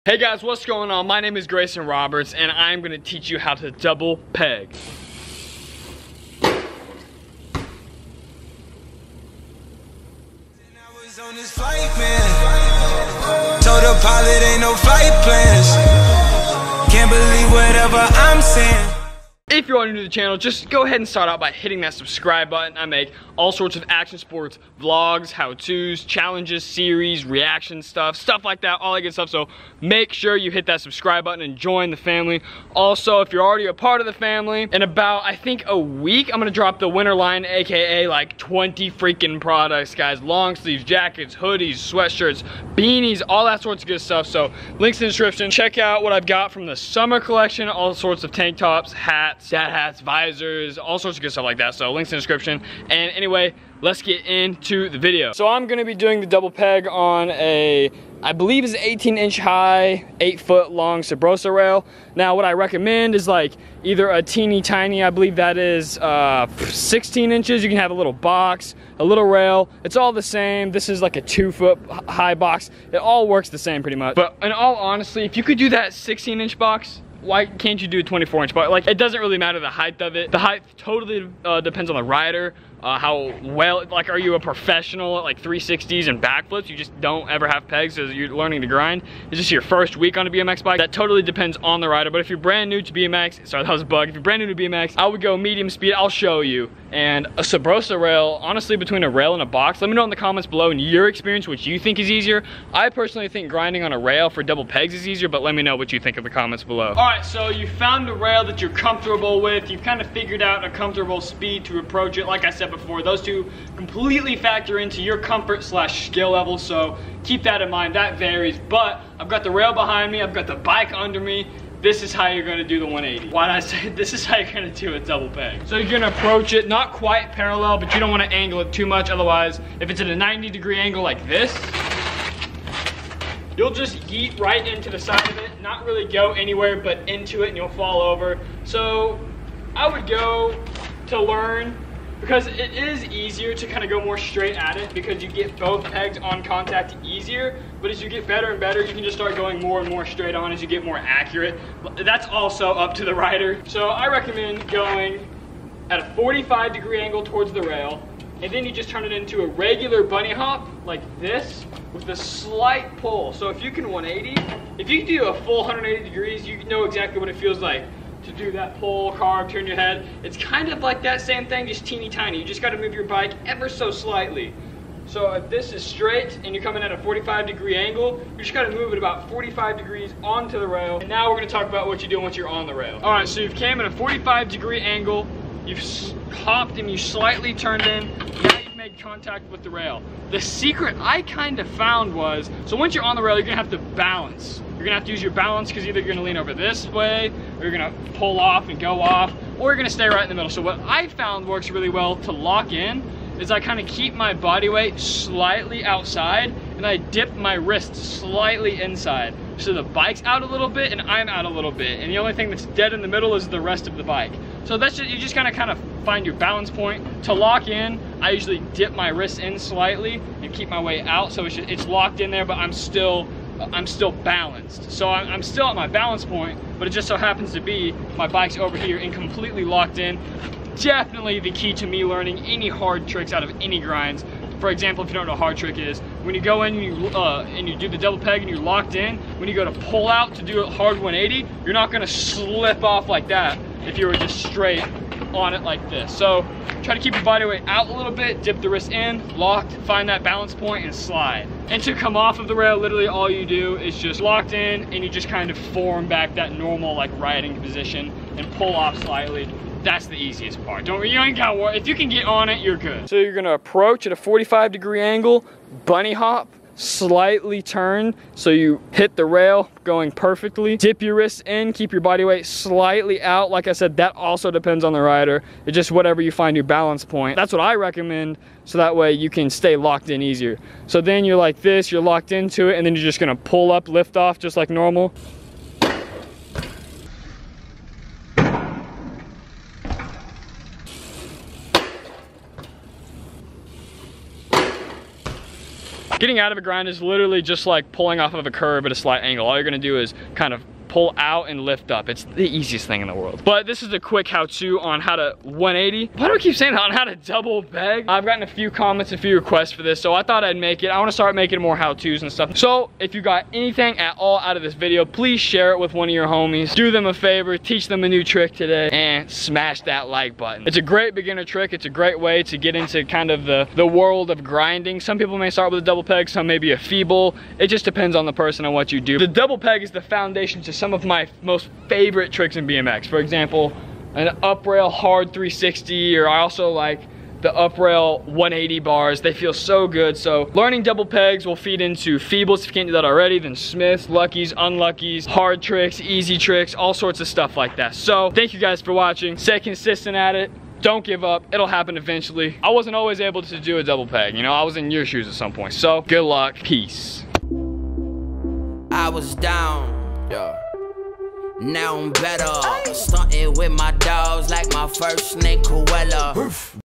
Hey guys, what's going on? My name is Grayson Roberts and I'm going to teach you how to double peg. On this flight, man. Told the pilot ain't no flight plans. Can't believe whatever I'm saying. If you're all new to the channel, just go ahead and start out by hitting that subscribe button. I make all sorts of action sports vlogs, how-tos, challenges, series, reaction stuff like that, all that good stuff. So make sure you hit that subscribe button and join the family. Also, if you're already a part of the family, in about, I think, a week, I'm gonna drop the winter line, AKA like 20 freaking products, guys. Long sleeves, jackets, hoodies, sweatshirts, beanies, all that sorts of good stuff. So links in the description. Check out what I've got from the summer collection, all sorts of tank tops, hats, dad hats, visors, all sorts of good stuff like that. So links in the description. And anyway, let's get into the video. So I'm gonna be doing the double peg on a, I believe is 18-inch high, 8-foot long Sabrosa rail. Now what I recommend is like either a teeny tiny, I believe that is 16 inches. You can have a little box, a little rail. It's all the same. This is like a 2-foot high box. It all works the same pretty much. But in all honesty, if you could do that 16-inch box, why can't you do a 24-inch box? Like, it doesn't really matter the height of it. The height totally depends on the rider. How well, like, are you a professional at like 360s and backflips? You just don't ever have pegs as you're learning to grind. It's just your first week on a BMX bike. That totally depends on the rider. But if you're brand new to BMX, sorry, that was a bug. If you're brand new to BMX, I would go medium speed. I'll show you. And a Sabrosa rail, honestly, between a rail and a box, let me know in the comments below in your experience which you think is easier. I personally think grinding on a rail for double pegs is easier, but let me know what you think in the comments below. All right, so you found a rail that you're comfortable with. You've kind of figured out a comfortable speed to approach it. Like I said before, those two completely factor into your comfort / skill level, so keep that in mind. That varies, but I've got the rail behind me, I've got the bike under me. This is how you're gonna do the 180. Why did I say this is how you're gonna do a double peg? So you're gonna approach it not quite parallel, but you don't wanna angle it too much, otherwise, if it's at a 90-degree angle like this, you'll just yeet right into the side of it, not really go anywhere but into it, and you'll fall over. So I would go to learn, because it is easier to kind of go more straight at it because you get both pegs on contact easier, but as you get better and better, you can just start going more and more straight on as you get more accurate. That's also up to the rider. So I recommend going at a 45-degree angle towards the rail, and then you just turn it into a regular bunny hop like this with a slight pull. So if you can 180, if you do a full 180 degrees, you know exactly what it feels like to do that pull, carve, turn your head. It's kind of like that same thing, just teeny tiny. You just got to move your bike ever so slightly. So if this is straight and you're coming at a 45-degree angle, you just got to move it about 45 degrees onto the rail. And now we're going to talk about what you do once you're on the rail. All right, so you've came at a 45-degree angle, you've hopped and you slightly turned in. Now you've made contact with the rail. The secret I kind of found was, so once you're on the rail, you're going to have to balance. You're gonna have to use your balance because either you're gonna lean over this way, or you're gonna pull off and go off, or you're gonna stay right in the middle. So what I found works really well to lock in is I kind of keep my body weight slightly outside and I dip my wrist slightly inside. So the bike's out a little bit and I'm out a little bit. And the only thing that's dead in the middle is the rest of the bike. So that's just, you just kind of find your balance point. To lock in, I usually dip my wrist in slightly and keep my weight out. So it's locked in there, but I'm still balanced. So I'm still at my balance point, but it just so happens to be my bike's over here and completely locked in. Definitely the key to me learning any hard tricks out of any grinds. For example, if you don't know what a hard trick is, when you go in and you do the double peg and you're locked in, when you go to pull out to do a hard 180, you're not gonna slip off like that if you were just straight on it like this. So try to keep your body weight out a little bit, dip the wrist in, locked, find that balance point and slide. And to come off of the rail, literally all you do is just locked in and you just kind of form back that normal like riding position and pull off slightly. That's the easiest part. You ain't gotta worry. If you can get on it, you're good. So you're gonna approach at a 45-degree angle, bunny hop, slightly turn so you hit the rail going perfectly. Dip your wrists in, keep your body weight slightly out. Like I said, that also depends on the rider. It's just whatever you find your balance point. That's what I recommend, so that way you can stay locked in easier. So then you're like this, you're locked into it, and then you're just gonna pull up, lift off just like normal. Getting out of a grind is literally just like pulling off of a curve at a slight angle. All you're gonna do is kind of pull out and lift up. It's the easiest thing in the world. But this is a quick how-to on how to 180. Why do I keep saying that? On how to double peg? I've gotten a few comments, a few requests for this, so I thought I'd make it. I want to start making more how-tos and stuff. So if you got anything at all out of this video, please share it with one of your homies. Do them a favor, teach them a new trick today, and smash that like button. It's a great beginner trick. It's a great way to get into kind of the world of grinding. Some people may start with a double peg, some may be a feeble. It just depends on the person and what you do. The double peg is the foundation to some of my most favorite tricks in BMX. For example, an up rail hard 360, or I also like the up rail 180 bars. They feel so good. So learning double pegs will feed into feebles if you can't do that already, then Smiths, luckies, unluckies, hard tricks, easy tricks, all sorts of stuff like that. So thank you guys for watching. Stay consistent at it. Don't give up. It'll happen eventually. I wasn't always able to do a double peg. You know, I was in your shoes at some point. So good luck. Peace. I was down. Yeah. Now I'm better. Stunting with my dogs like my first name Cruella.